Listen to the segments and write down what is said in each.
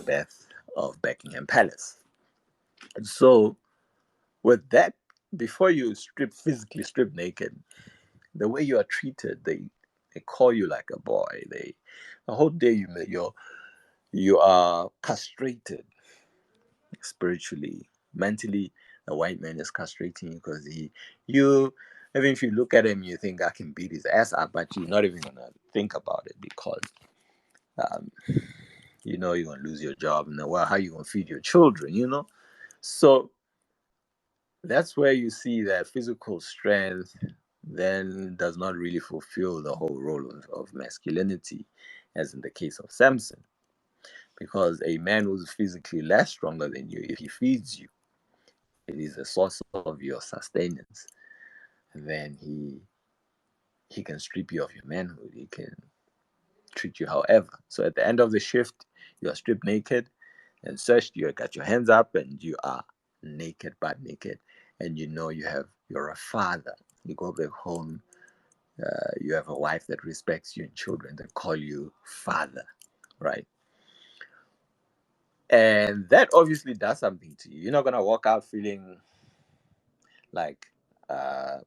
death of Buckingham Palace. And so, with that, before you physically strip naked, the way you are treated, they call you like a boy. The whole day you are castrated spiritually, mentally. The white man is castrating you because you, even if you look at him, you think I can beat his ass up, but you're not even gonna think about it because um, you know you're gonna lose your job, and then well, how you gonna feed your children? So that's where you see that physical strength then does not really fulfill the whole role of masculinity, as in the case of Samson. Because a man who's physically less stronger than you, if he feeds you, it is a source of your sustenance, then he can strip you of your manhood. He can treat you however. So at the end of the shift, you are stripped naked and searched. You got your hands up and you are naked, butt naked, and you're a father. You go back home. You have a wife that respects you and children that call you father, right? And that obviously does something to you. You're not gonna walk out feeling like, uh,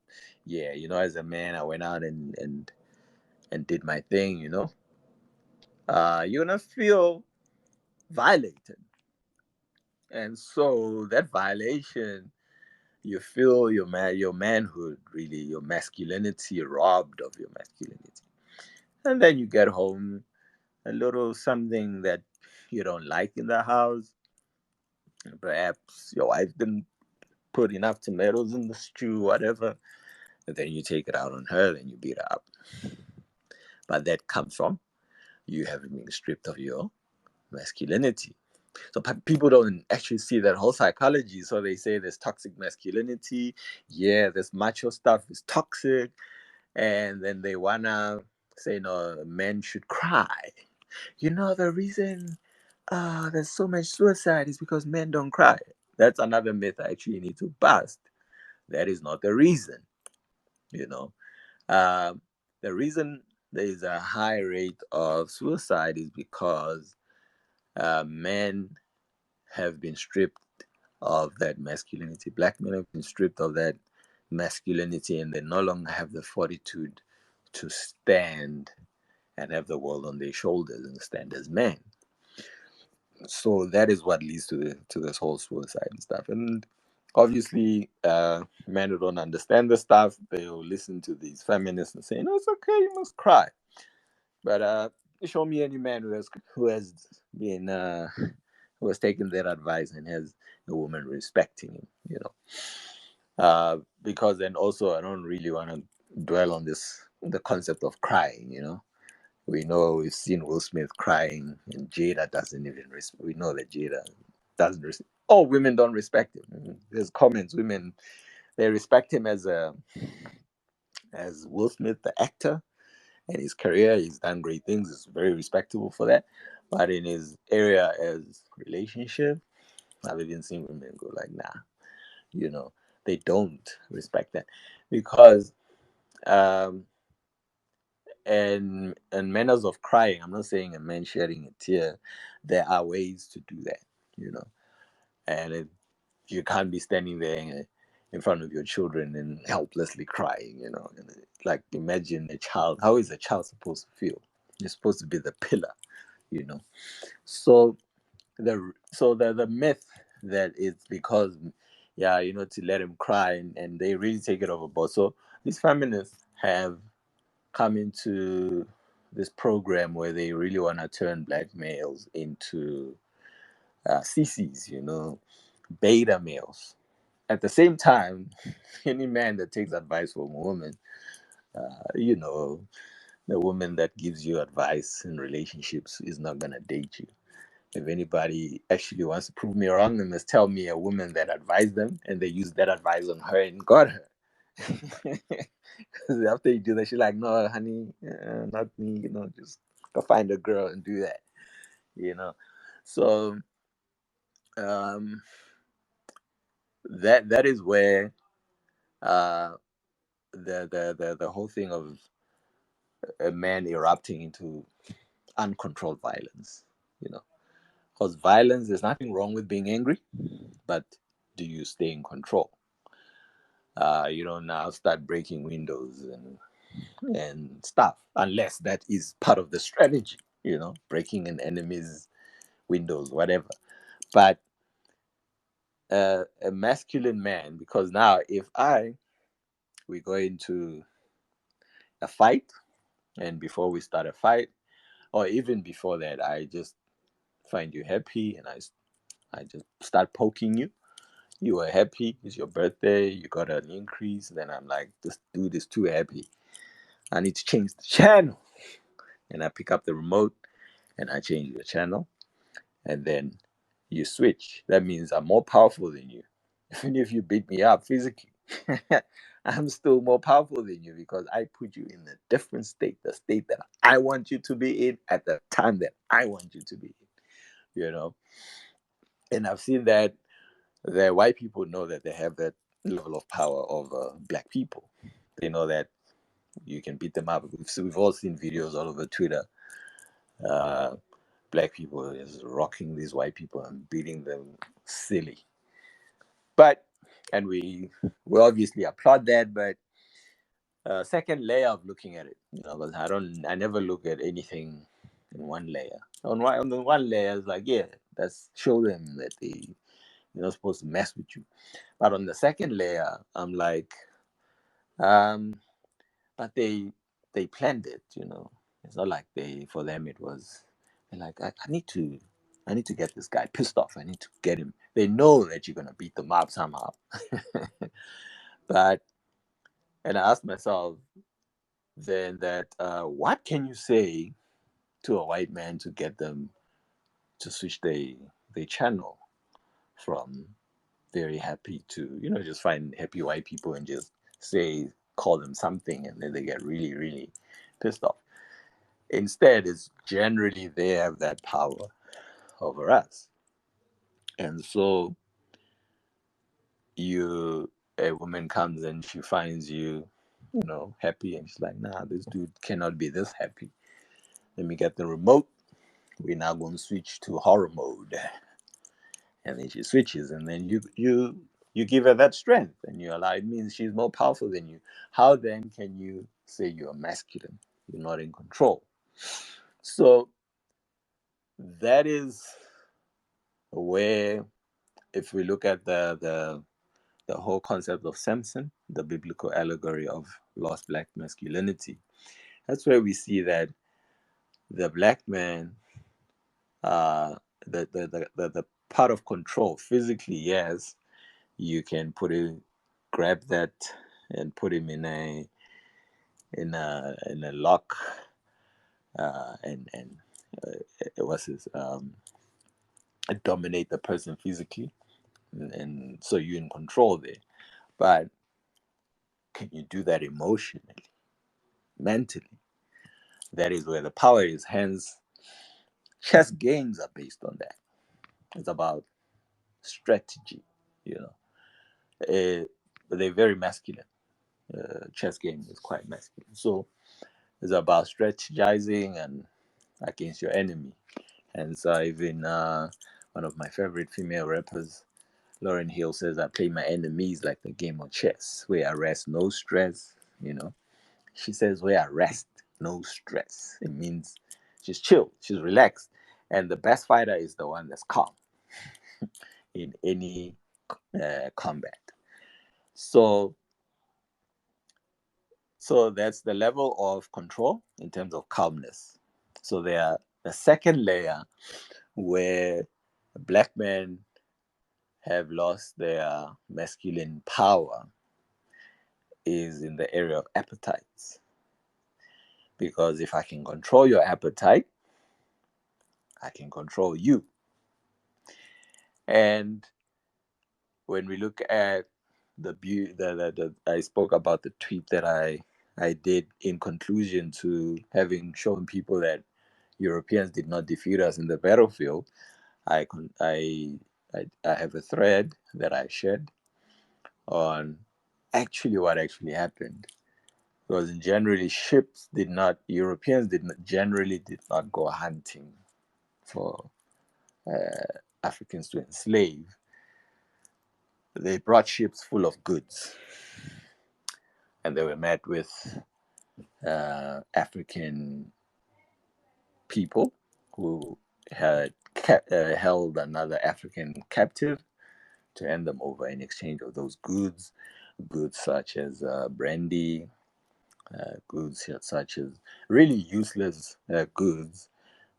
yeah, as a man, I went out and did my thing. You're gonna feel violated, and so that violation, you feel your manhood, really, your masculinity robbed of your masculinity, and then you get home, a little something that you don't like in the house. Perhaps your wife didn't put enough tomatoes in the stew, whatever. And then you take it out on her, then you beat her up. But that comes from you having been stripped of your masculinity. So people don't actually see that whole psychology. So they say there's toxic masculinity. Yeah, this macho stuff is toxic. And then they wanna say, no, men should cry. The reason there's so much suicide is because men don't cry. That's another myth I actually need to bust. That is not the reason. You know, Um, the reason there is a high rate of suicide is because men have been stripped of that masculinity. Black men have been stripped of that masculinity, and they no longer have the fortitude to stand and have the world on their shoulders and stand as men. So that is what leads to this whole suicide and stuff. And obviously, men who don't understand the stuff, they'll listen to these feminists and say, "No, it's okay, you must cry." But show me any man who has been who has taken their advice and has a woman respecting him. Because then also I don't really want to dwell on the concept of crying. We've seen Will Smith crying, and Jada doesn't even we know that Jada doesn't all women don't respect him. There's comments, women, they respect him as Will Smith the actor and his career. He's done great things. It's very respectable for that. But in his area as relationship, I've even seen women go like, nah, they don't respect that because um and manners of crying. I'm not saying a man shedding a tear. There are ways to do that, you know, and you can't be standing there in front of your children and helplessly crying, And like, imagine a child. How is a child supposed to feel? You're supposed to be the pillar, you know. So the myth that it's because, yeah, to let him cry, and they really take it overboard. So these feminists have come into this program where they really want to turn black males into sissies, beta males. At the same time, any man that takes advice from a woman, the woman that gives you advice in relationships is not going to date you. If anybody actually wants to prove me wrong, they must tell me a woman that advised them and they used that advice on her and got her. Because after you do that, she's like, no, honey, not me, just go find a girl and do that. So um, that is where uh, the whole thing of a man erupting into uncontrolled violence, you know, Because violence, there's nothing wrong with being angry, but do you stay in control? You don't now start breaking windows and stuff, unless that is part of the strategy, breaking an enemy's windows, whatever. But a masculine man, because now if we go into a fight, and before we start a fight, or even before that, I just find you happy, and I just start poking you. You are happy, it's your birthday, you got an increase, then I'm like, this dude is too happy. I need to change the channel. And I pick up the remote and I change the channel. And then you switch. That means I'm more powerful than you. Even if you beat me up physically, I'm still more powerful than you because I put you in a different state, the state that I want you to be in at the time that I want you to be in. And I've seen that the white people know that they have that level of power over black people. They know that you can beat them up. We've all seen videos all over Twitter. Black people is rocking these white people and beating them silly. And we obviously applaud that, but second layer of looking at it, because I never look at anything in one layer. On the one layer, it's like, yeah, let's show them that they're not supposed to mess with you. But on the second layer, I'm like, um, but they planned it. It's not like for them it was. They're like, I need to get this guy pissed off. I need to get him. They know that you're gonna beat them up somehow. But and I asked myself then that what can you say to a white man to get them to switch their channel from very happy to just find happy white people and just call them something, and then they get really really pissed off. Instead, it's generally they have that power over us. And so a woman comes and she finds you happy, and she's like, nah, this dude cannot be this happy. Let me get the remote. We're now going to switch to horror mode. And then she switches, and then you give her that strength, and you allow, it means she's more powerful than you. How then can you say you're masculine? You're not in control. So that is where, if we look at the whole concept of SAMSON, the biblical allegory of lost black masculinity, that's where we see that the black man, the part of control physically, yes, you can grab that and put him in a lock, and what's his dominate the person physically, and so you're in control there. But can you do that emotionally, mentally? That is where the power is. Hence, chess games are based on that. It's about strategy, you know. But they're very masculine. Chess game is quite masculine. So it's about strategizing and against your enemy. And so even one of my favorite female rappers, Lauryn Hill, says, I play my enemies like the game of chess, where I rest, no stress. She says, where I rest, no stress. It means she's chill, she's relaxed. And the best fighter is the one that's calm in any combat. So that's the level of control in terms of calmness. So the second layer where black men have lost their masculine power is in the area of appetites. Because if I can control your appetite, I can control you. And when we look at I spoke about the tweet that I did in conclusion to having shown people that Europeans did not defeat us in the battlefield. I have a thread that I shared on actually what actually happened. Because generally Europeans did not go hunting for Africans to enslave, they brought ships full of goods, and they were met with African people who had held another African captive to hand them over in exchange of those goods, goods such as brandy, goods such as really useless goods.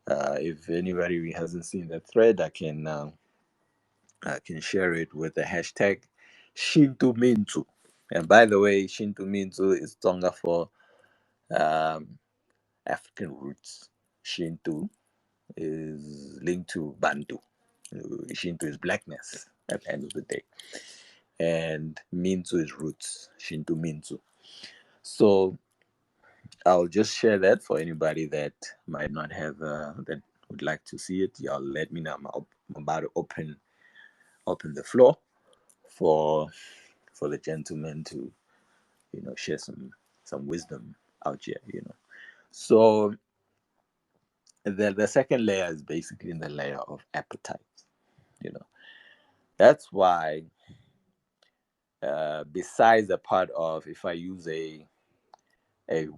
If anybody hasn't seen that thread, I can share it with the hashtag Shinto Mintu. And by the way, Shinto Mintu is Tonga for um, African roots. Shinto is linked to Bantu. Shinto is blackness at the end of the day. And Mintu is roots, Shinto Mintu. So I'll just share that for anybody that might not have, that would like to see it. Y'all let me know. I'm about to open the floor for the gentleman to, share some wisdom out here, So the second layer is basically in the layer of appetite, you know. That's why, besides the part of, if I use a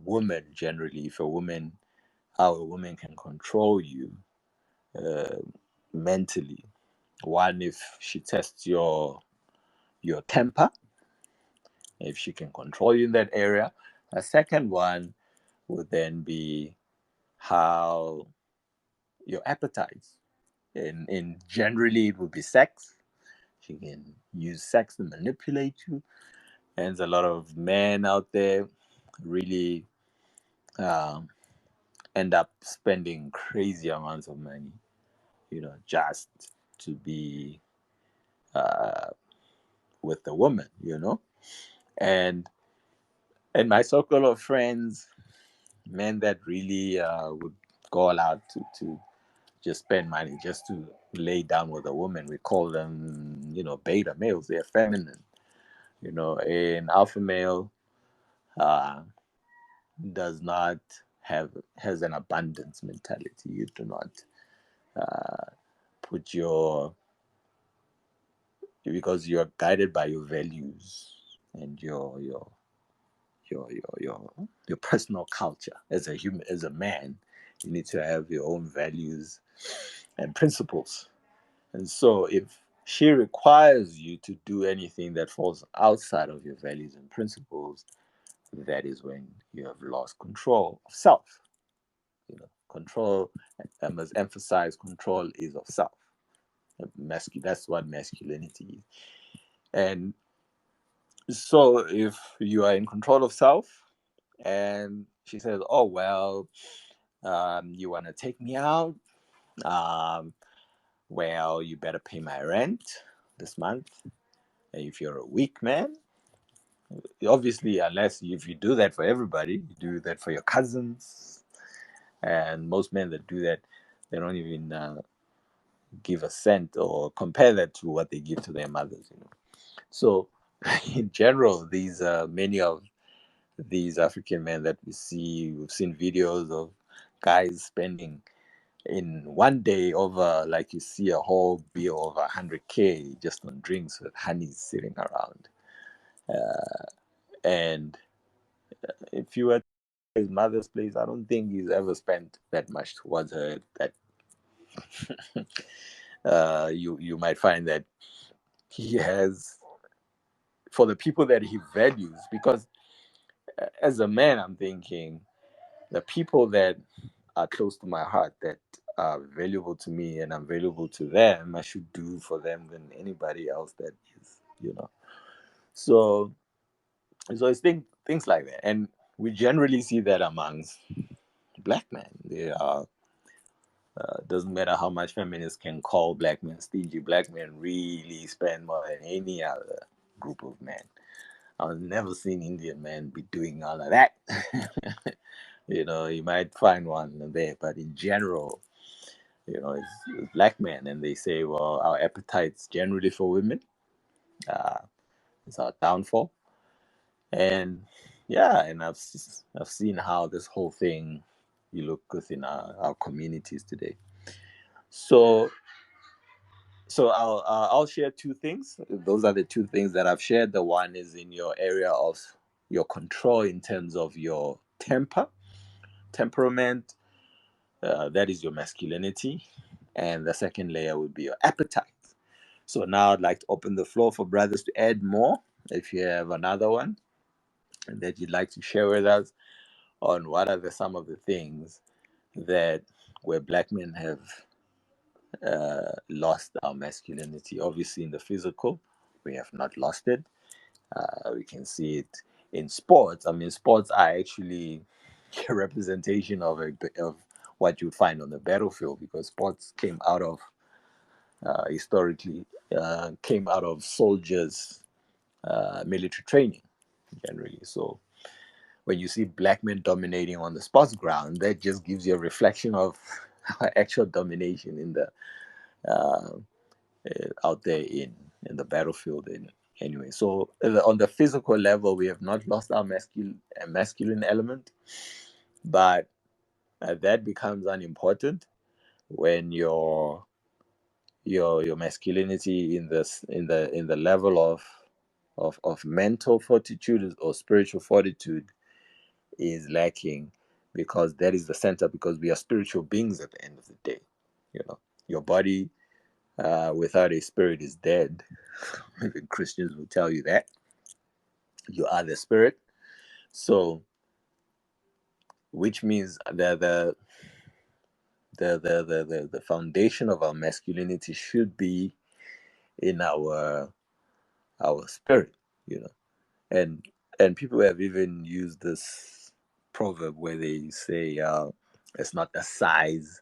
woman generally, if a woman, how a woman can control you uh, mentally. One, if she tests your temper, if she can control you in that area. A second one would then be how your appetites. In generally, it would be sex. She can use sex to manipulate you. And there's a lot of men out there really um, end up spending crazy amounts of money, just to be uh, with the woman. And in my circle of friends, men that really would go all out to just spend money just to lay down with a woman, we call them, beta males. They're feminine. An alpha male uh, does not has an abundance mentality. You do not put because you are guided by your values and your personal culture. As a human, as a man, you need to have your own values and principles. And so if she requires you to do anything that falls outside of your values and principles, that is when you have lost control of self. Control, I must emphasize, control is of self. That's what masculinity is. And so if you are in control of self and she says, oh, well, you want to take me out? Um, well, you better pay my rent this month. And if you're a weak man, obviously, unless if you do that for everybody, you do that for your cousins. And most men that do that, they don't even give a cent or compare that to what they give to their mothers. So, in general, these many of these African men that we've seen videos of guys spending in one day over, like, you see a whole bill of 100K just on drinks with honeys sitting around. And if you were at his mother's place, I don't think he's ever spent that much towards her. That you might find that he has, for the people that he values, because as a man, I'm thinking the people that are close to my heart, that are valuable to me and I'm valuable to them, I should do for them than anybody else that is. So it's things like that, and we generally see that amongst black men. They are doesn't matter how much feminists can call black men stingy. Black men really spend more than any other group of men. I've never seen Indian men be doing all of that. You might find one there, but in general, it's black men, and they say, well, our appetites generally for women uh, is our downfall. And yeah, and I've seen how this whole thing you look within our communities today. So So I'll share two things. Those are the two things that I've shared. The one is in your area of your control in terms of your temperament. That is your masculinity, and the second layer would be your appetite. So now I'd like to open the floor for brothers to add more. If you have another one that you'd like to share with us on what are some of the things that where black men have lost our masculinity. Obviously, in the physical, we have not lost it. We can see it in sports. I mean, sports are actually a representation of what you find on the battlefield, because sports came out of historically came out of soldiers' military training generally. So when you see black men dominating on the sports ground, that just gives you a reflection of actual domination in the uh, out there in the battlefield. Anyway, so on the physical level, we have not lost our masculine element, but that becomes unimportant when your masculinity in the level of mental fortitude or spiritual fortitude is lacking, because that is the center, because we are spiritual beings at the end of the day. You know, your body without a spirit is dead. Even Christians will tell you that you are the spirit. So which means that the foundation of our masculinity should be in our spirit, you know. And people have even used this proverb where they say it's not the size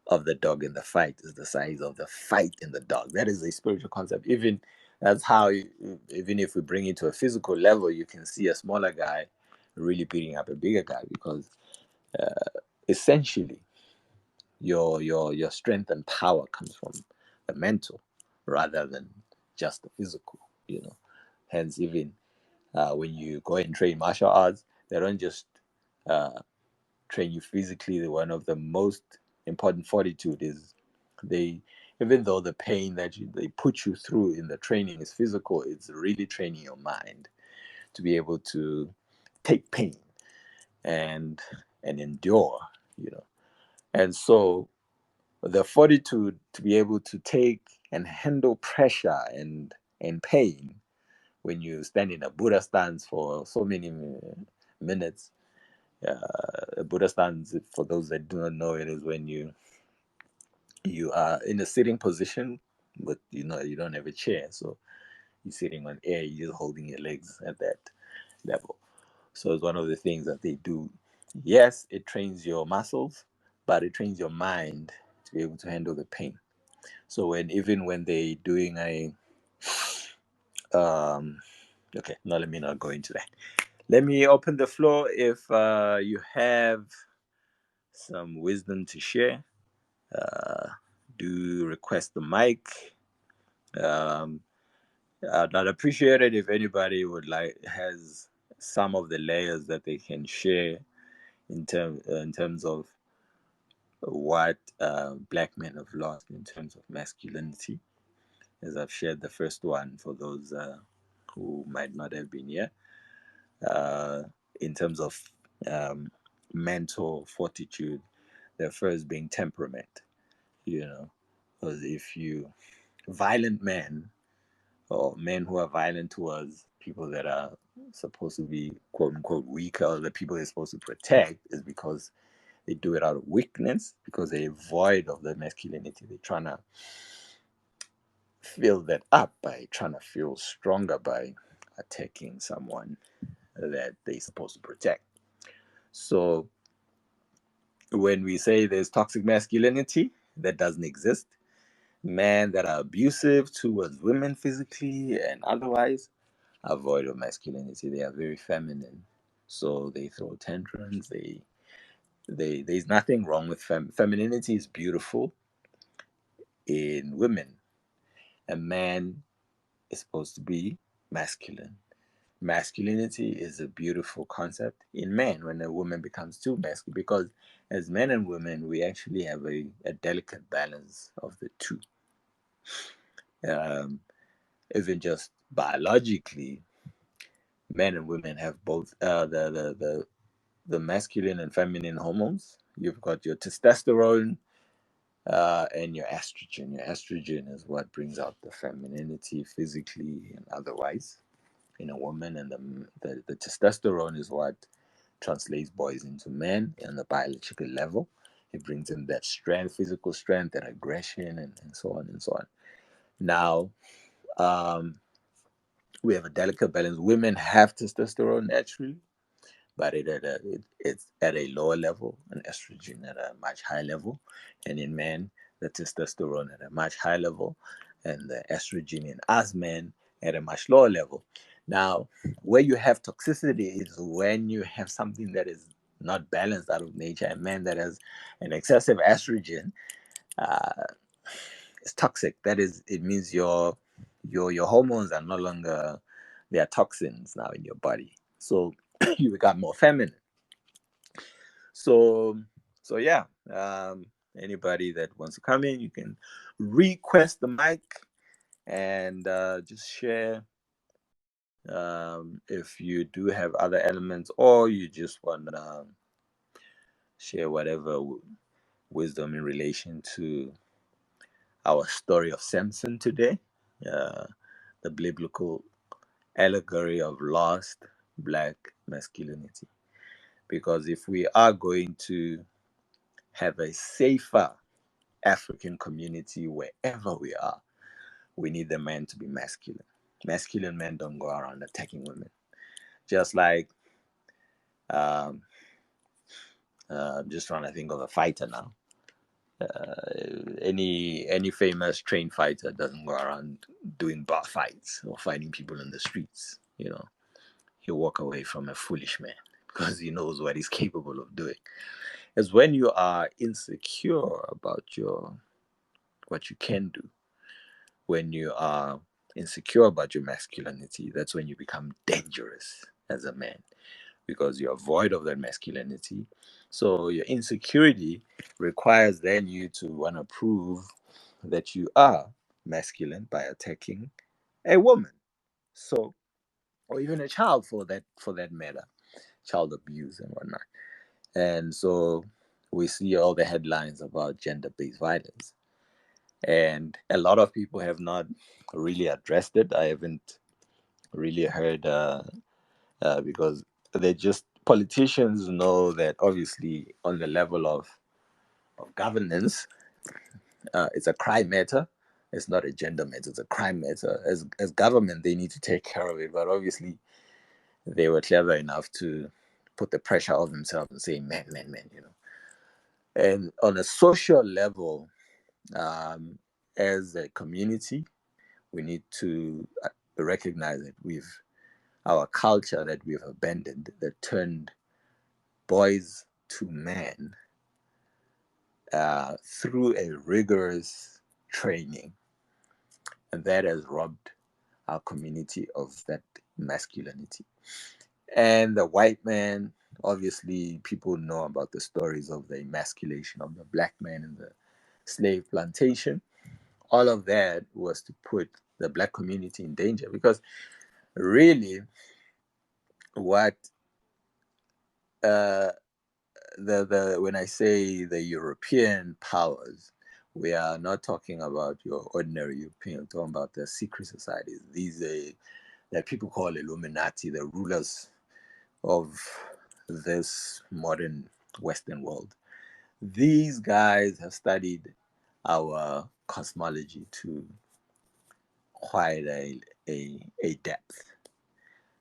of the dog in the fight, it's the size of the fight in the dog. That is a spiritual concept. Even that's how even if we bring it to a physical level, you can see a smaller guy really beating up a bigger guy, because essentially your strength and power comes from the mental rather than just the physical, you know. Hence, even when you go and train martial arts, they don't just uh, train you physically. One of the most important fortitude is they, even though the pain that they put you through in the training is physical, it's really training your mind to be able to take pain and endure, you know. And so the fortitude to be able to take and handle pressure and pain when you stand in a Buddha stance for so many minutes. A Buddha stance, for those that do not know, it is when you are in a sitting position, but you don't have a chair, so you're sitting on air. You're just holding your legs at that level. So it's one of the things that they do. Yes, it trains your muscles, but it trains your mind to be able to handle the pain. So even when they doing a um okay, no, let me not go into that. Let me open the floor if you have some wisdom to share. Uh, do request the mic. Um, I'd appreciate it if anybody would has some of the layers that they can share in terms of what black men have lost in terms of masculinity. As I've shared the first one for those who might not have been here, uh, in terms of um, mental fortitude, the first being temperament, you know, because if you, violent men or men who are violent towards people that are supposed to be quote unquote weaker, or the people they're supposed to protect, is because they do it out of weakness, because they're void of the masculinity. They're trying to fill that up by trying to feel stronger by attacking someone that they're supposed to protect. So when we say there's toxic masculinity, that doesn't exist. Men that are abusive towards women physically and otherwise are void of masculinity. They are very feminine. So they throw tantrums. There's nothing wrong with femininity is beautiful in women. A man is supposed to be masculine. Masculinity is a beautiful concept in men when a woman becomes too masculine, because as men and women we actually have a delicate balance of the two. Even just biologically, men and women have both the masculine and feminine hormones. You've got your testosterone and your estrogen. Your estrogen is what brings out the femininity physically and otherwise in a woman, and the testosterone is what translates boys into men on the biological level. It brings in that strength, physical strength, that aggression, and so on and so on. Now, um, we have a delicate balance. Women have testosterone naturally, but it's at a lower level, and estrogen at a much higher level. And in men, the testosterone at a much higher level, and the estrogen in us men at a much lower level. Now, where you have toxicity is when you have something that is not balanced out of nature. A man that has an excessive estrogen uh, is toxic. That is, it means your hormones are no longer, they are toxins now in your body. So you become more feminine. So, so yeah. Anybody that wants to come in, you can request the mic and just share. If you do have other elements, or you just want to share whatever wisdom in relation to our story of Samson today, uh, the biblical allegory of lost black masculinity. Because if we are going to have a safer African community wherever we are, we need the men to be masculine. Masculine men don't go around attacking women. Just like, um, I'm just trying to think of a fighter now. Any famous trained fighter doesn't go around doing bar fights or fighting people in the streets. He'll walk away from a foolish man because he knows what he's capable of doing. It's when you are insecure about your what you can do, when you are insecure about your masculinity, that's when you become dangerous as a man because you're void of that masculinity. So your insecurity requires then you to want to prove that you are masculine by attacking a woman. So, or even a child for that matter, child abuse and whatnot. And so we see all the headlines about gender-based violence. And a lot of people have not really addressed it. I haven't really heard because they just politicians know that obviously on the level of governance, it's a crime matter. It's not a gender matter. It's a crime matter. As government, they need to take care of it. But obviously, they were clever enough to put the pressure on themselves and say, "Man, man, man," And on a social level, um, as a community, we need to recognize that we've our culture that we've abandoned that turned boys to men through a rigorous training, and that has robbed our community of that masculinity. And the white man, obviously, people know about the stories of the emasculation of the black man in the slave plantation. All of that was to put the black community in danger because really what uh, the when I say the European powers, we are not talking about your ordinary European. We're talking about the secret societies. These that people call Illuminati, the rulers of this modern Western world. These guys have studied our cosmology to quite a depth,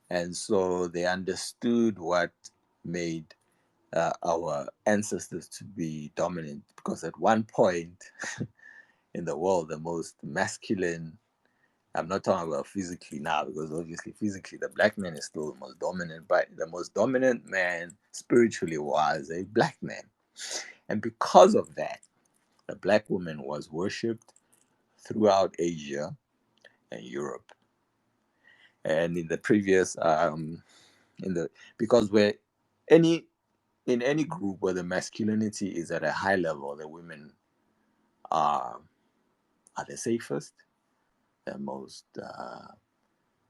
and so they understood what made our ancestors to be dominant because at one point in the world the most masculine, I'm not talking about physically now because obviously physically the black man is still the most dominant, but the most dominant man spiritually was a black man. And because of that, the black woman was worshipped throughout Asia and Europe. And in the previous in the because where any in any group where the masculinity is at a high level, the women are are the safest, the most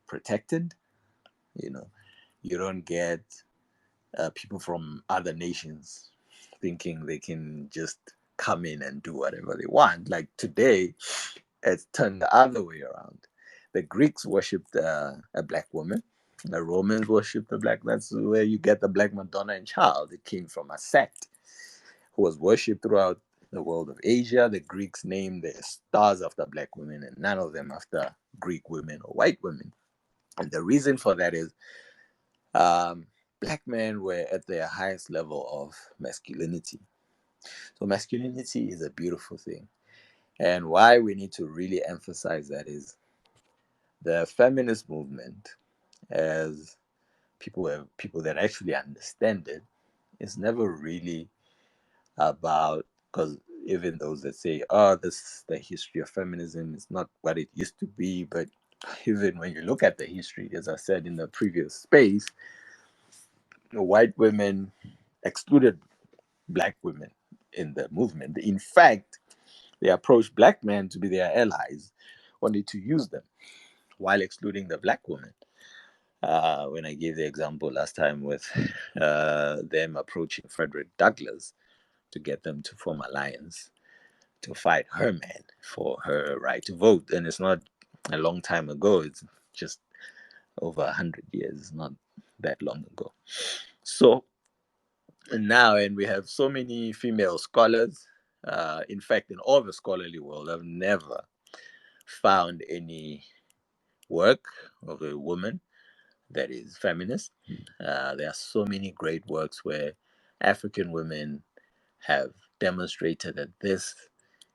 protected. You know, you don't get people from other nations thinking they can just come in and do whatever they want. Like today, it's turned the other way around. The Greeks worshipped a black woman. The Romans worshipped the black. That's where you get the Black Madonna and Child. It came from a sect who was worshipped throughout the world of Asia. The Greeks named their stars after black women, and none of them after Greek women or white women. And the reason for that is um, black men were at their highest level of masculinity. So masculinity is a beautiful thing. And why we need to really emphasize that is the feminist movement, as people that actually understand it, is never really about, because even those that say, oh, this is the history of feminism, it's not what it used to be. But even when you look at the history, as I said in the previous space, white women excluded black women in the movement. In fact, they approached black men to be their allies, only to use them while excluding the black women. When I gave the example last time with them approaching Frederick Douglass to get them to form alliance to fight her man for her right to vote. And it's not a long time ago, it's just over 100 years, it's not that long ago. So now, and we have so many female scholars. In fact, in all the scholarly world, I've never found any work of a woman that is feminist. There are so many great works where African women have demonstrated that this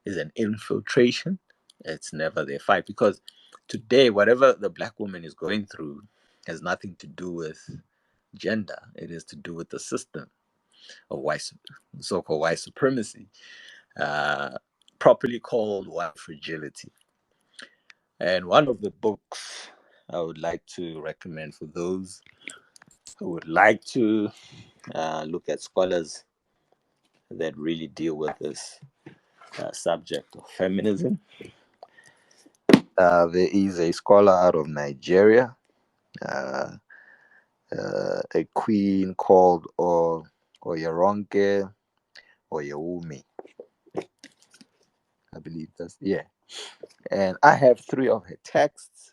is an infiltration. It's never their fight, because today, whatever the black woman is going through has nothing to do with gender. It is to do with the system of so-called white supremacy, uh, properly called white fragility. And one of the books I would like to recommend for those who would like to look at scholars that really deal with this subject of feminism. There is a scholar out of Nigeria, uh, a queen called Oyeronke Oyewumi. I believe that's, yeah. And I have three of her texts.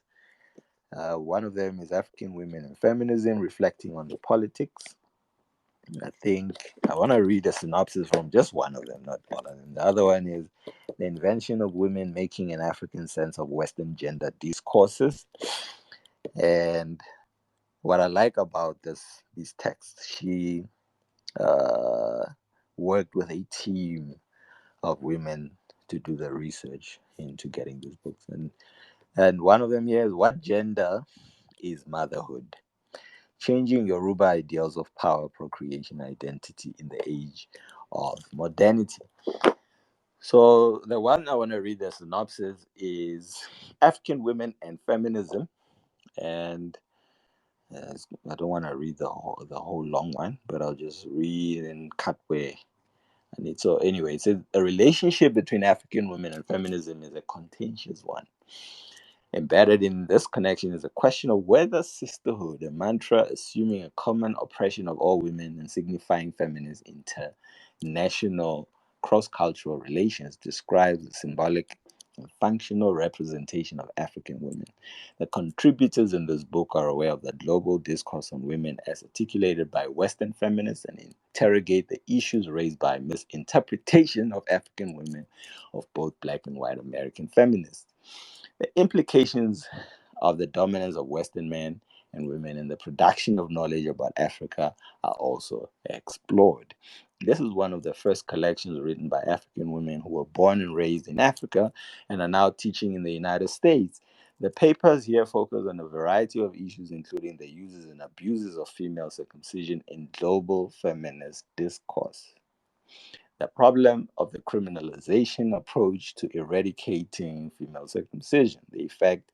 One of them is African Women and Feminism, reflecting on the politics. I think I want to read a synopsis from just one of them, not all of them. The other one is The Invention of Women Making an African Sense of Western Gender Discourses. And what I like about these texts, she uh, worked with a team of women to do the research into getting these books. And one of them here is What Gender is Motherhood? Changing Yoruba Ideals of Power, Procreation, Identity in the Age of Modernity. So the one I want to read the synopsis is African Women and Feminism. And I don't want to read the whole long one, but I'll just read and cut where I need. So anyway, it says a relationship between African women and feminism is a contentious one. Embedded in this connection is a question of whether sisterhood, a mantra assuming a common oppression of all women and signifying feminist international cross-cultural relations, describes the symbolic and functional representation of African women. The contributors in this book are aware of the global discourse on women as articulated by Western feminists and interrogate the issues raised by misinterpretation of African women of both Black and white American feminists. The implications of the dominance of Western men and women in the production of knowledge about Africa are also explored. This is one of the first collections written by African women who were born and raised in Africa and are now teaching in the United States. The papers here focus on a variety of issues, including the uses and abuses of female circumcision in global feminist discourse. The problem of the criminalization approach to eradicating female circumcision, the effect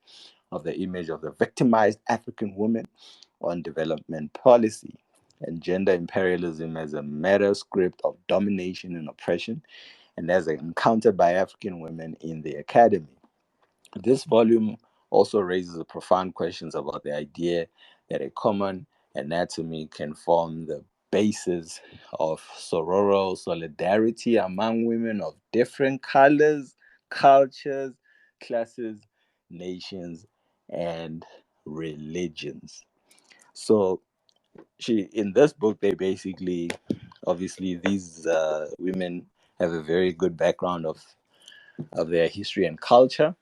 of the image of the victimized African woman on development policy, and gender imperialism as a meta script of domination and oppression, and as encountered by African women in the academy. This volume also raises profound questions about the idea that a common anatomy can form the basis of sororal solidarity among women of different colors, cultures, classes, nations, and religions. So, in this book, they basically, obviously, these women have a very good background of their history and culture,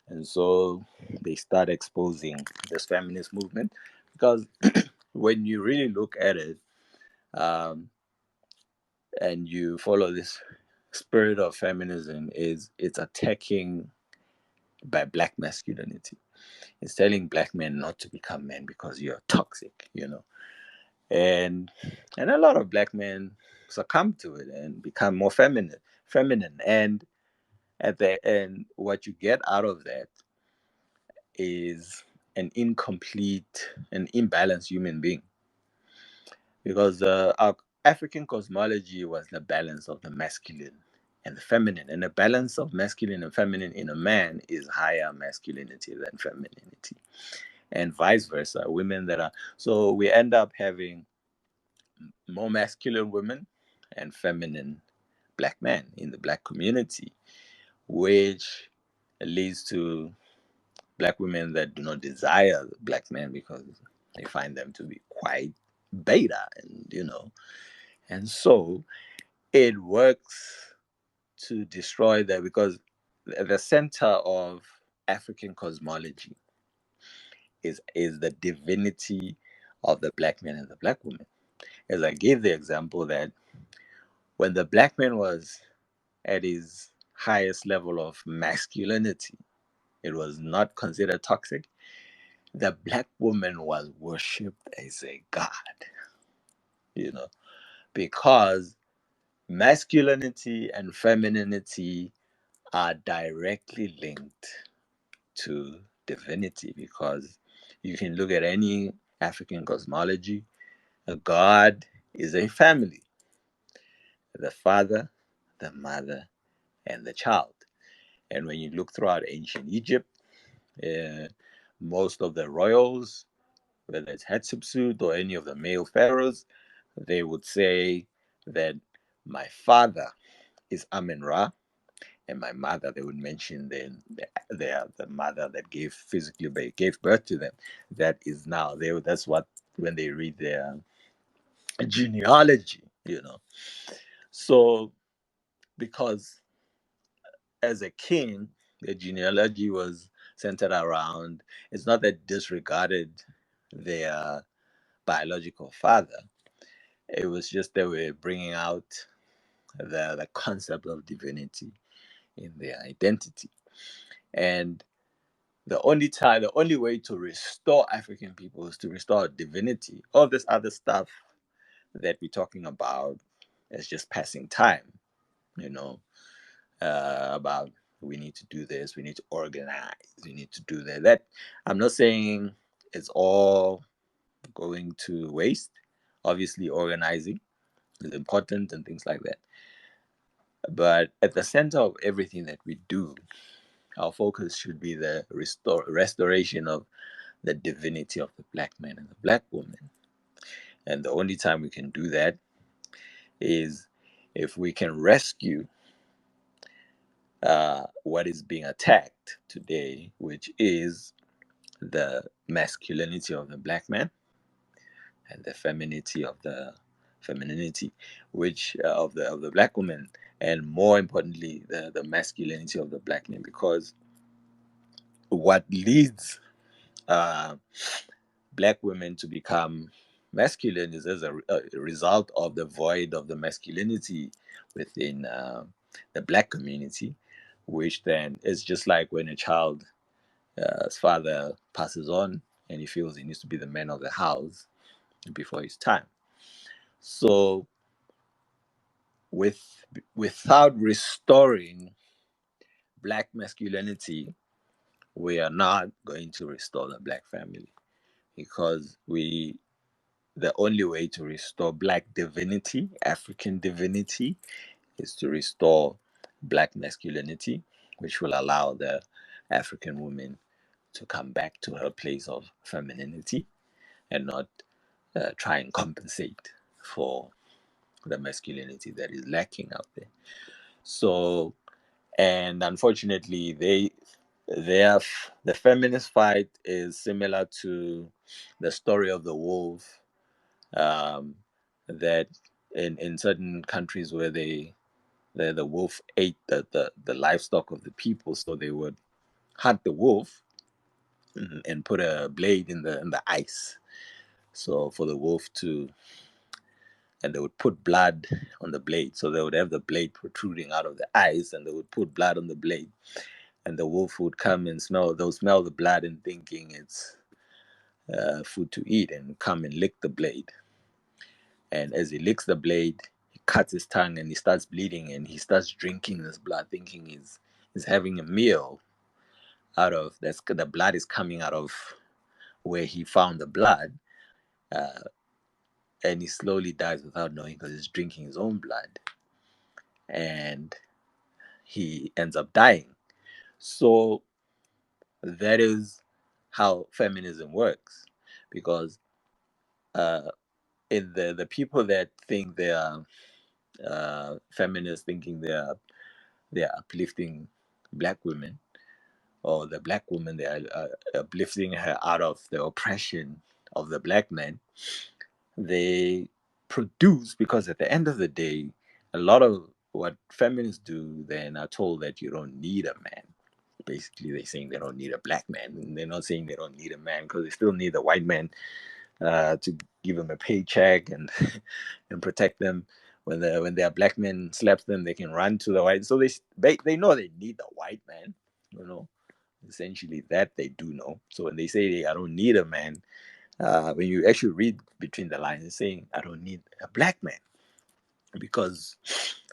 and so they start exposing this feminist movement because when you really look at it, um, and you follow this spirit of feminism, is it's attacking by black masculinity. It's telling black men not to become men because you're toxic, and a lot of black men succumb to it and become more feminine, and at the end, what you get out of that is an incomplete and imbalanced human being, because our African cosmology was the balance of the masculine and the feminine, and the balance of masculine and feminine in a man is higher masculinity than femininity, and vice versa. Women that are so we end up having more masculine women and feminine black men in the black community, which leads to black women that do not desire black men because they find them to be quite beta, and so it works to destroy that, because the center of African cosmology is the divinity of the black man and the black woman. As I gave the example that when the black man was at his highest level of masculinity, it was not considered toxic. The black woman was worshipped as a god, you know, because masculinity and femininity are directly linked to divinity. Because you can look at any African cosmology, a god is a family: the father, the mother, and the child. And when you look throughout ancient Egypt, uh, most of the royals, whether it's Hatshepsut or any of the male pharaohs, they would say that my father is Amen Ra, and my mother, they would mention the mother that gave birth to them. That is now that's what, when they read their genealogy, So because as a king, the genealogy was centered around. It's not that disregarded their biological father. It was just they were bringing out the concept of divinity in their identity. And the only way to restore African people is to restore divinity. All this other stuff that we're talking about is just passing time, you know, about we need to do this, we need to organize, we need to do that. That I'm not saying it's all going to waste. Obviously, organizing is important and things like that. But at the center of everything that we do, our focus should be the restoration of the divinity of the black man and the black woman. And the only time we can do that is if we can rescue what is being attacked today, which is the masculinity of the black man and the femininity, which of the black woman, and more importantly, the masculinity of the black man. Because what leads uh, black women to become masculine is as a result of the void of the masculinity within the black community, which then is just like when a child's father passes on and he feels he needs to be the man of the house before his time. So without restoring black masculinity, we are not going to restore the black family, because the only way to restore black divinity, African divinity, is to restore black masculinity, which will allow the African woman to come back to her place of femininity and not try and compensate for the masculinity that is lacking out there. So, and unfortunately, the feminist fight is similar to the story of the wolf, that in certain countries where the wolf ate the livestock of the people, so they would hunt the wolf and put a blade in the ice, so for the wolf to, and they would put blood on the blade, so they would have the blade protruding out of the ice, and they would put blood on the blade, and the wolf would come and they'll smell the blood and thinking it's food to eat, and come and lick the blade. And as he licks the blade, he cuts his tongue and he starts bleeding, and he starts drinking this blood, thinking he's having a meal out of that's the blood is coming out of where he found the blood, uh, and he slowly dies without knowing because he's drinking his own blood, and he ends up dying. So that is how feminism works, because uh, in the people that think they are feminists, thinking they are uplifting black women, or the black woman, they are uplifting her out of the oppression of the black man. They produce, because at the end of the day, a lot of what feminists do then are told that you don't need a man. Basically, they're saying they don't need a black man, and they're not saying they don't need a man, because they still need a white man to give them a paycheck and and protect them. When their black man slaps them, they can run to the white. So they know they need the white man, you know. Essentially, that they do know. So when they say I don't need a man, when you actually read between the lines, it's saying I don't need a black man, because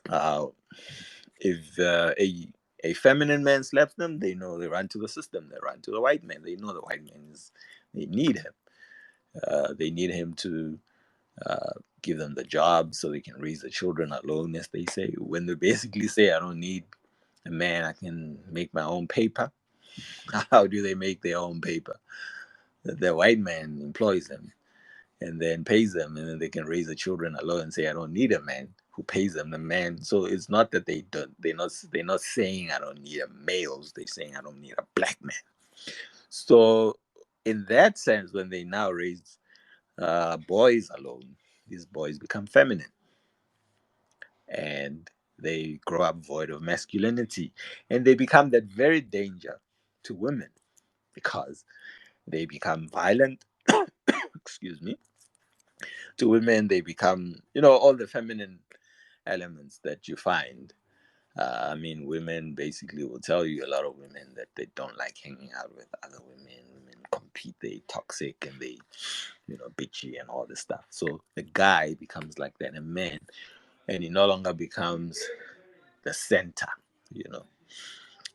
uh, if a feminine man slaps them, they know they run to the system. They run to the white man. They know the white man is. They need him. They need him to uh, give them the job so they can raise the children alone, as they say. When they basically say, I don't need a man, I can make my own paper. How do they make their own paper? The white man employs them and then pays them, and then they can raise the children alone and say, I don't need a man who pays them. The man. So it's not that they don't. They're not saying I don't need a males. They're saying I don't need a black man. So in that sense, when they now raise boys alone, these boys become feminine, and they grow up void of masculinity, and they become that very danger to women, because they become violent. Excuse me. To women, they become, all the feminine elements that you find. I mean, women basically will tell you, a lot of women, that they don't like hanging out with other women. Women compete, they toxic, and they, bitchy and all this stuff. So the guy becomes like that, a man, and he no longer becomes the center, you know.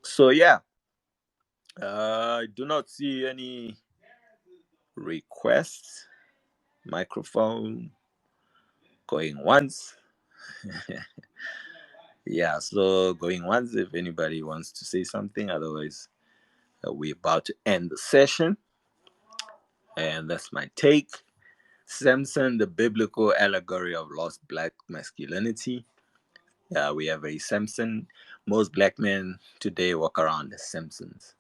So yeah, I do not see any requests. Microphone going once. Yeah, so going once if anybody wants to say something. Otherwise, we're about to end the session. And that's my take. Samson, the biblical allegory of lost black masculinity. We have a Samson. Most black men today walk around as Samsons.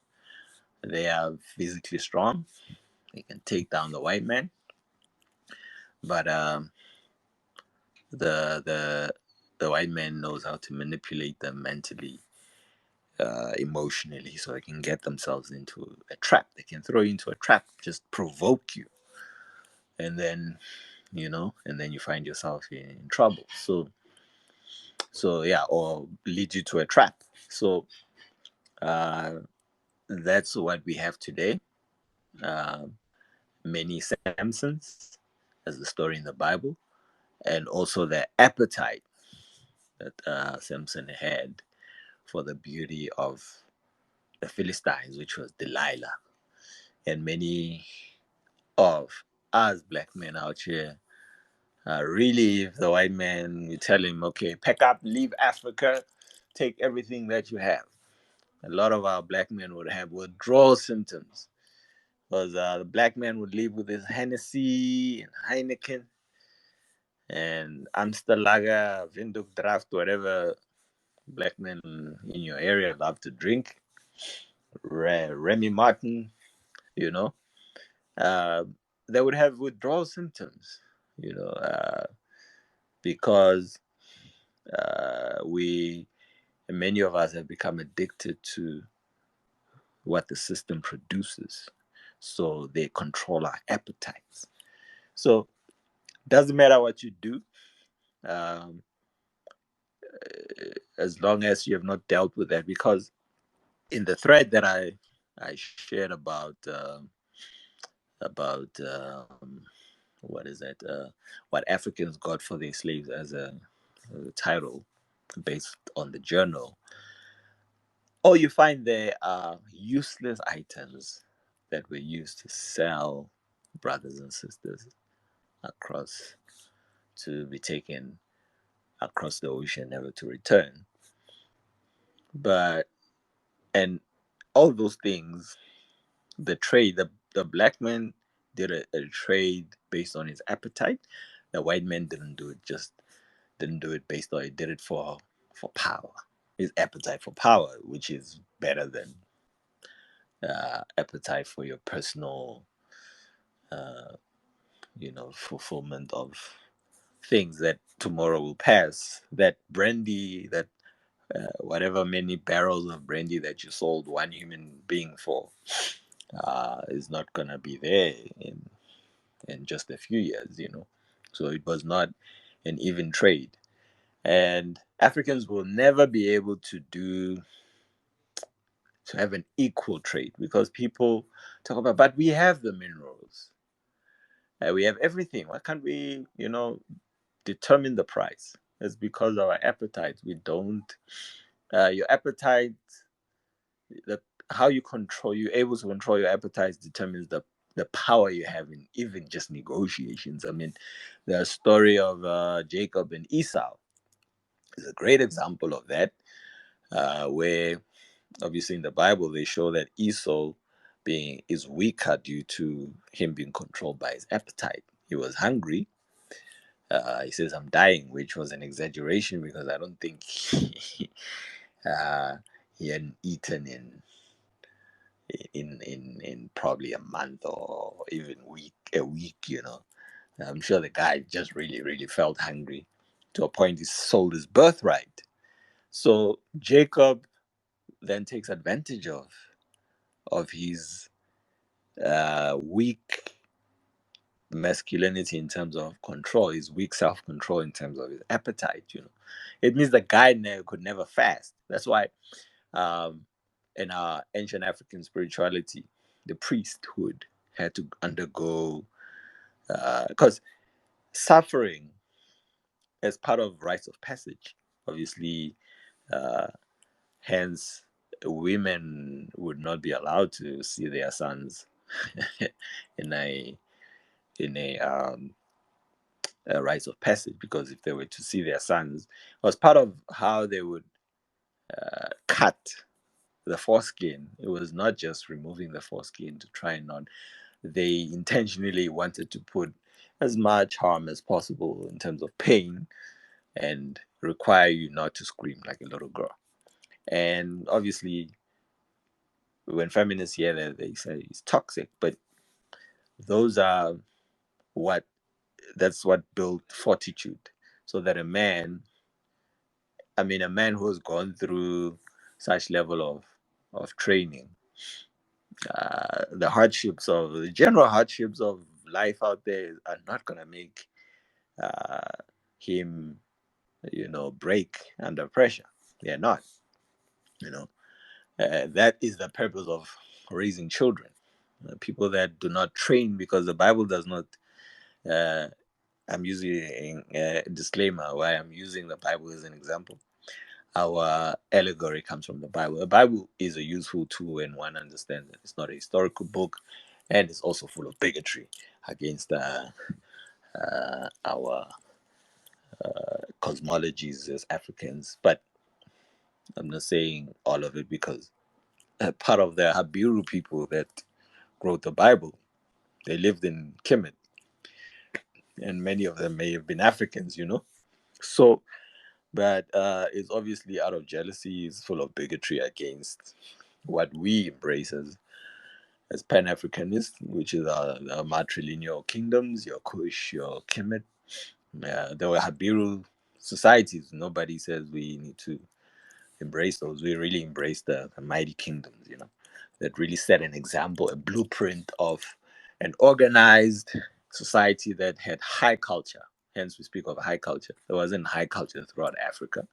They are physically strong. They can take down the white man. But the white man knows how to manipulate them mentally, emotionally, so they can get themselves into a trap. They can throw you into a trap, just provoke you, and then you find yourself in trouble. So yeah, or lead you to a trap. So uh, that's what we have today. Uh, Many Samsons, as the story in the Bible, and also the appetite that Samson had for the beauty of the Philistines, which was Delilah. And many of us black men out here, really, if the white man, you tell him, okay, pack up, leave Africa, take everything that you have. a lot of our black men would have withdrawal symptoms because the black man would leave with his Hennessy and Heineken and Amstel Lager, Windhoek Draft, whatever black men in your area love to drink, Remy Martin, you know, uh, they would have withdrawal symptoms, because we many of us have become addicted to what the system produces, so they control our appetites. So doesn't matter what you do, um, as long as you have not dealt with that. Because in the thread that I shared about what is that? What Africans got for their slaves as a title based on the journal. All you find there are useless items that were used to sell brothers and sisters across to be taken across the ocean, never to return. But and all those things, the trade, the black man did a trade based on his appetite. The white man didn't do it based on, it did it for power, his appetite for power, which is better than appetite for your personal uh, fulfillment of things that tomorrow will pass. That brandy, that whatever many barrels of brandy that you sold one human being for, is not gonna be there in just a few years. So it was not an even trade, and Africans will never be able to have an equal trade because people talk about, but we have the minerals, we have everything. Why can't we, determine the price? It's because of our appetite. We don't. Your appetite, the how you're able to control your appetite determines the power you have in even just negotiations. I mean, the story of Jacob and Esau is a great example of that, where obviously in the Bible they show that Esau being is weaker due to him being controlled by his appetite. He was hungry. He says, "I'm dying," which was an exaggeration because I don't think uh, he hadn't eaten in probably a month or even a week. I'm sure the guy just really really felt hungry to a point he sold his birthright. So Jacob then takes advantage of his weak masculinity in terms of control, his weak self-control in terms of his appetite. It means the guy could never fast. That's why um, in our ancient African spirituality, the priesthood had to undergo, because suffering as part of rites of passage. Obviously, uh, hence women would not be allowed to see their sons in a rites of passage, because if they were to see their sons, it was part of how they would cut the foreskin. It was not just removing the foreskin to try and not. They intentionally wanted to put as much harm as possible in terms of pain and require you not to scream like a little girl. And obviously, when feminists hear that, they say it's toxic, but those are what that's what built fortitude, so that a man who has gone through such level of training, the general hardships of life out there are not going to make uh, him, break under pressure. They're not. You know, that is the purpose of raising children. People that do not train, because the Bible does not. Uh, I'm using a disclaimer why I'm using the Bible as an example. Our allegory comes from the Bible. The Bible is a useful tool when one understands that it's not a historical book, and it's also full of bigotry against our cosmologies as Africans. But I'm not saying all of it, because part of the Habiru people that wrote the Bible. They lived in Kemet, and many of them may have been Africans, you know. So, but it's obviously out of jealousy, it's full of bigotry against what we embrace as Pan Africanists, which is our matrilineal kingdoms, your Kush, your Kemet. There were Habiru societies. Nobody says we need to embrace those. We really embrace the mighty kingdoms, you know, that really set an example, a blueprint of an organized society that had high culture. Hence, we speak of high culture. There wasn't high culture throughout Africa,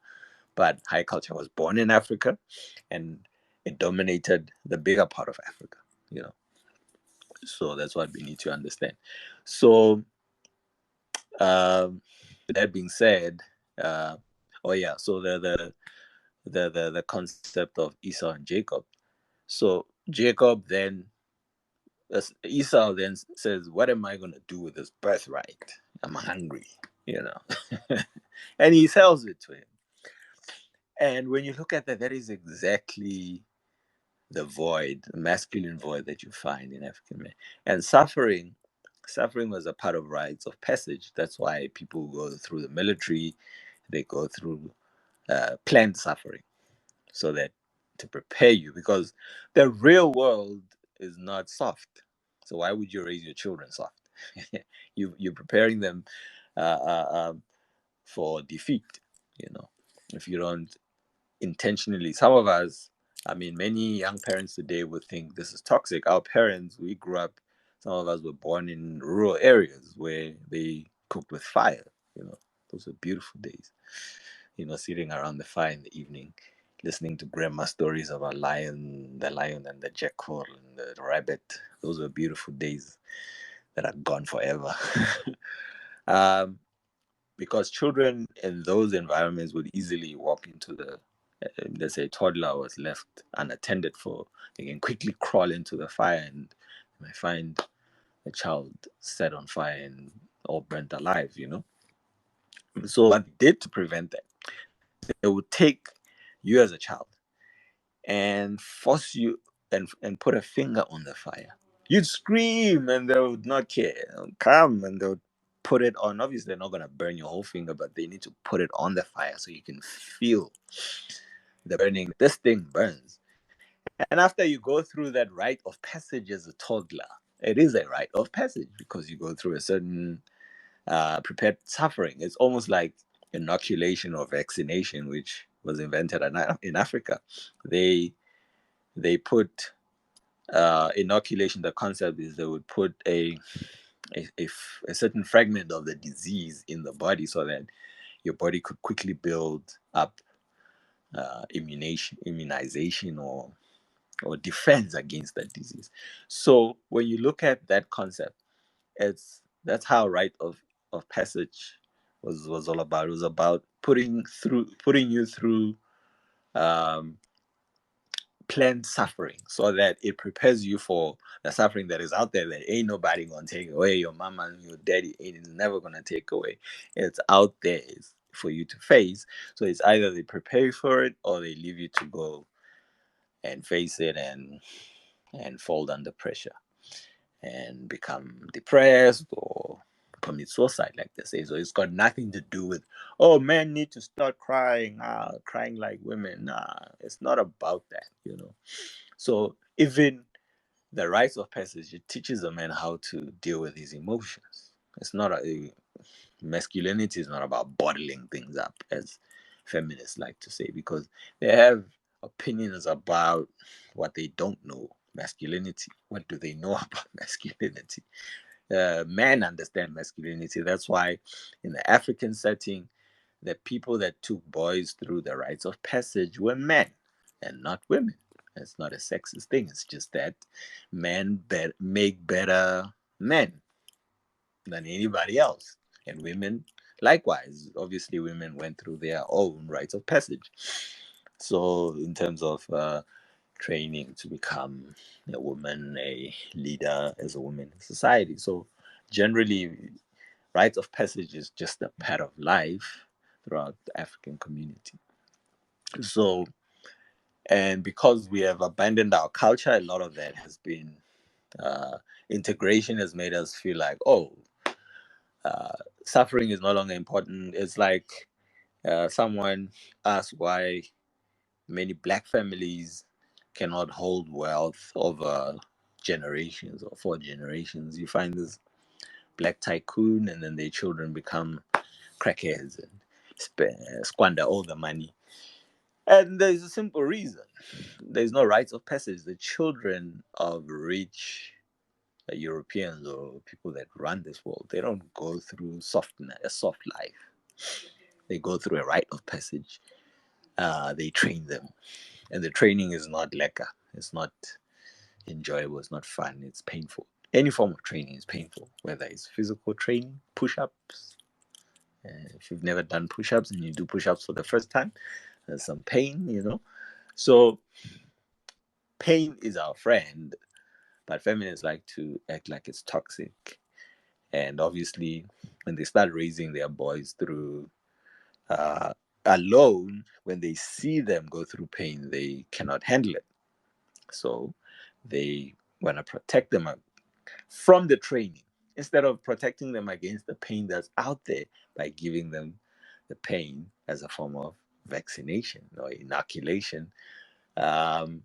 but high culture was born in Africa, and it dominated the bigger part of Africa, you know. So that's what we need to understand. So, um, that being said, uh, oh yeah, so the concept of Esau and Jacob. So Jacob then, Esau then says, "What am I going to do with this birthright? I'm hungry, you know," and he sells it to him. And when you look at that, that is exactly the void, the masculine void that you find in African men. And suffering was a part of rites of passage. That's why people go through the military, they go through planned suffering, so that to prepare you, because the real world is not soft. So why would you raise your children soft? You're preparing them uh, for defeat. You know, if you don't intentionally, some of us, I mean, many young parents today would think this is toxic. Our parents, we grew up. Some of us were born in rural areas where they cooked with fire. You know, those were beautiful days, you know, sitting around the fire in the evening, listening to grandma stories about the lion and the jackal and the rabbit. Those were beautiful days that are gone forever. um, because children in those environments would easily walk into let's say, a toddler was left unattended for, they can quickly crawl into the fire and you might find a child set on fire and all burnt alive, you know. So what they did to prevent that, they would take you as a child and force you and put a finger on the fire. You'd scream and they would not care. They would come and they would put it on. Obviously, they're not going to burn your whole finger, but they need to put it on the fire so you can feel the burning. This thing burns. And after you go through that rite of passage as a toddler, it is a rite of passage because you go through a certain prepared suffering. It's almost like inoculation or vaccination, which was invented in Africa. They they put inoculation. The concept is they would put a certain fragment of the disease in the body so that your body could quickly build up immunization or defense against that disease. So when you look at that concept, that's how rite of passage was all about. It was about putting you through um, planned suffering so that it prepares you for the suffering that is out there that ain't nobody gonna take away. Your mama and your daddy ain't never gonna take away. It's out there for you to face. So it's either they prepare you for it or they leave you to go and face it and fold under pressure and become depressed or commit suicide, like they say. So it's got nothing to do with, oh, men need to start crying, crying like women. Nah, it's not about that, you know. So even the rites of passage, it teaches a man how to deal with his emotions. It's not masculinity is not about bottling things up, as feminists like to say, because they have opinions about what they don't know. Masculinity. What do they know about masculinity? Men understand masculinity. That's why, in the African setting, the people that took boys through the rites of passage were men and not women. It's not a sexist thing. It's just that men make better men than anybody else. And women, likewise. Obviously, women went through their own rites of passage. So, in terms of training to become a woman, a leader as a woman in society. So, generally, rites of passage is just a part of life throughout the African community. So, And because we have abandoned our culture, a lot of that has been integration has made us feel like, oh, uh, suffering is no longer important. It's like someone asked why many black families cannot hold wealth over generations or for generations. You find this black tycoon, and then their children become crackheads and squander all the money. And there's a simple reason: there's no rites of passage. The children of rich Europeans or people that run this world, they don't go through a soft life. They go through a rite of passage. They train them, and the training is not lekker. It's not enjoyable. It's not fun. It's painful. Any form of training is painful, whether it's physical training, push-ups. If you've never done push-ups and you do push-ups for the first time, there's some pain. So pain is our friend, but feminists like to act like it's toxic. And obviously, when they start raising their boys through uh, alone, when they see them go through pain, they cannot handle it. So they want to protect them from the training instead of protecting them against the pain that's out there by giving them the pain as a form of vaccination or inoculation. Um,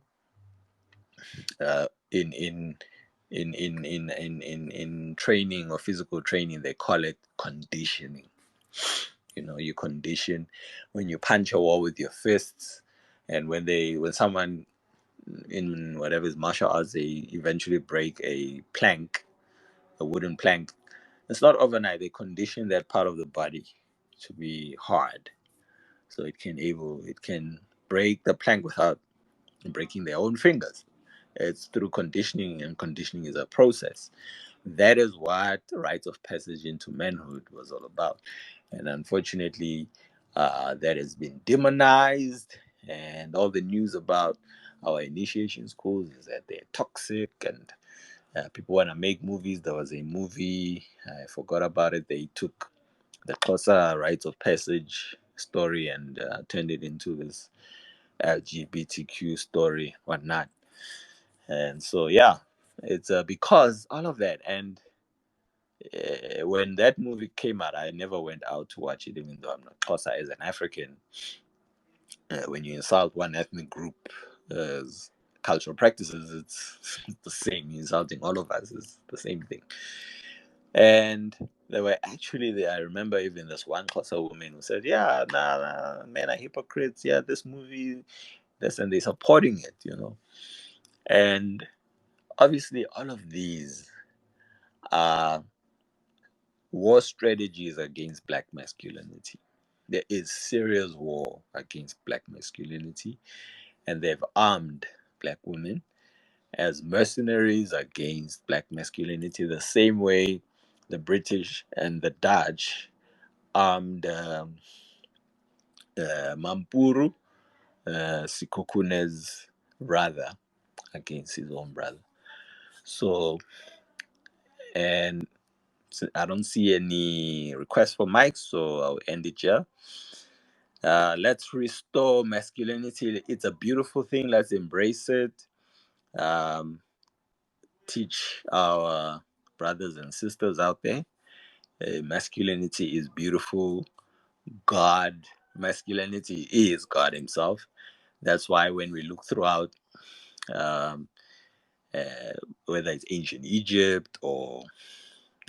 in training or physical training, they call it conditioning. You condition when you punch a wall with your fists, and when someone in whatever is martial arts, they eventually break a wooden plank. It's not overnight. They condition that part of the body to be hard, so it can break the plank without breaking their own fingers. It's through conditioning, and conditioning is a process. That is what the rites of passage into manhood was all about. And unfortunately, that has been demonized, and all the news about our initiation schools is that they're toxic, and people want to make movies. There was a movie, I forgot about it. They took the Xhosa rites of passage story and turned it into this LGBTQ story, whatnot. And so, yeah, it's because all of that. And when that movie came out, I never went out to watch it, even though I'm not Xhosa as an African. When you insult one ethnic group cultural practices, it's the same. Insulting all of us is the same thing. And there were actually, I remember even this one Xhosa woman who said, yeah, nah, men are hypocrites. Yeah, this movie, this, and they supporting it. And obviously, all of these are war strategies against black masculinity. There is serious war against black masculinity, and they've armed black women as mercenaries against black masculinity, the same way the British and the Dutch armed Mampuru, Sikokune's brother, against his own brother. So, and I don't see any requests for mics, so I'll end it here. Let's restore masculinity. It's a beautiful thing. Let's embrace it. Um, teach our brothers and sisters out there. Masculinity is beautiful. Masculinity is God Himself. That's why when we look throughout, um, uh, whether it's ancient Egypt or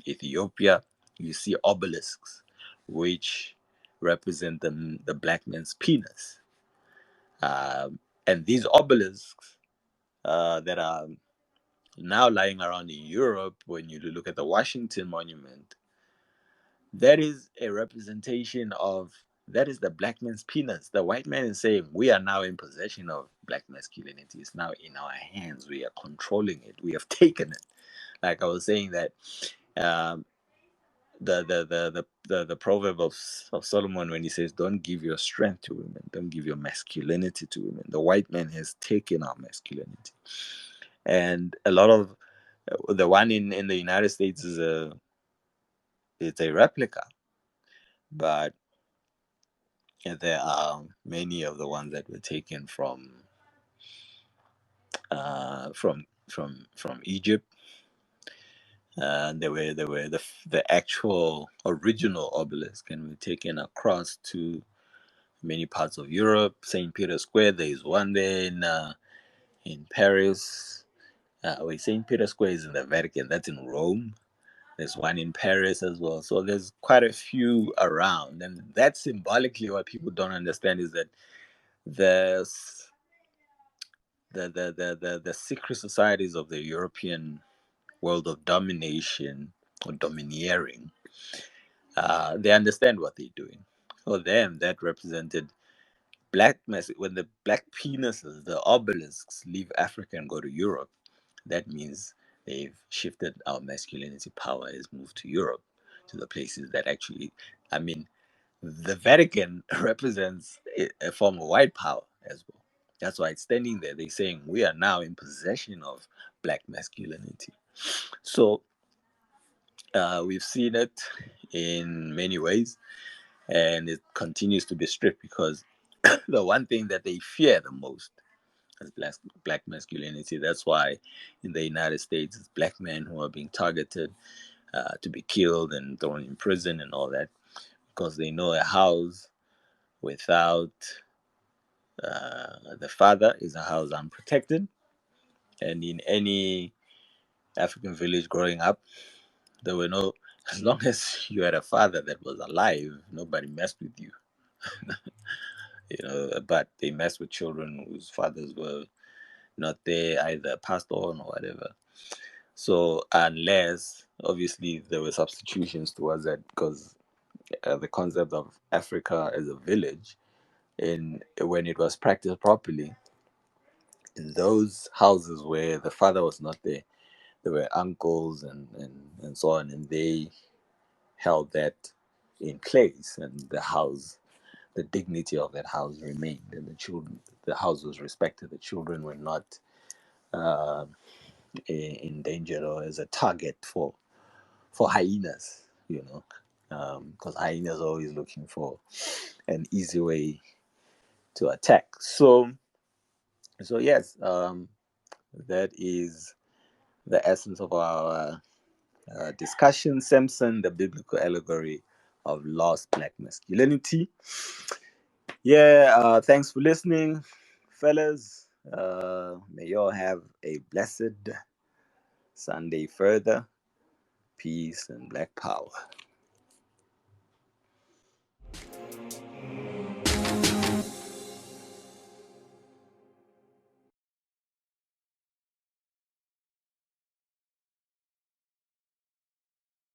Ethiopia, you see obelisks which represent the black man's penis. And these obelisks that are now lying around in Europe, when you look at the Washington Monument, that is a representation of that is the black man's penis. The white man is saying we are now in possession of black masculinity. It's now in our hands. We are controlling it. We have taken it. Like I was saying that um, the proverb of Solomon when he says, "Don't give your strength to women. Don't give your masculinity to women." The white man has taken our masculinity, and a lot of the one in the United States is it's a replica, but there are many of the ones that were taken from from Egypt. They were the actual original obelisk, and were taken across to many parts of Europe. St. Peter's Square, there is one there in Paris. Wait, St. Peter's Square is in the Vatican. That's in Rome. There's one in Paris as well. So there's quite a few around, and that's symbolically what people don't understand is that the the secret societies of the European world of domination or domineering, they understand what they're doing. For them, that represented black mass. When the black penises, the obelisks, leave Africa and go to Europe, that means they've shifted our masculinity power has moved to Europe, to the places that actually, I mean, the Vatican represents a form of white power as well. That's why it's standing there. They're saying we are now in possession of black masculinity. So we've seen it in many ways, and it continues to be stripped because the one thing that they fear the most is black masculinity. That's why in the United States, it's black men who are being targeted to be killed and thrown in prison and all that, because they know a house without the father is a house unprotected. And in any African village growing up, there were no, as long as you had a father that was alive, nobody messed with you. But they messed with children whose fathers were not there, either passed on or whatever. So unless obviously there were substitutions towards that, because the concept of Africa as a village, in when it was practiced properly, in those houses where the father was not there, there were uncles and so on, and they held that in place, and the dignity of that house remained, and the house was respected. The children were not uh, endangered or as a target for hyenas, because hyenas are always looking for an easy way to attack. So yes, that is the essence of our discussion. Samson, the biblical allegory of lost black masculinity. Yeah, thanks for listening, fellas. May you all have a blessed Sunday further. Peace and black power.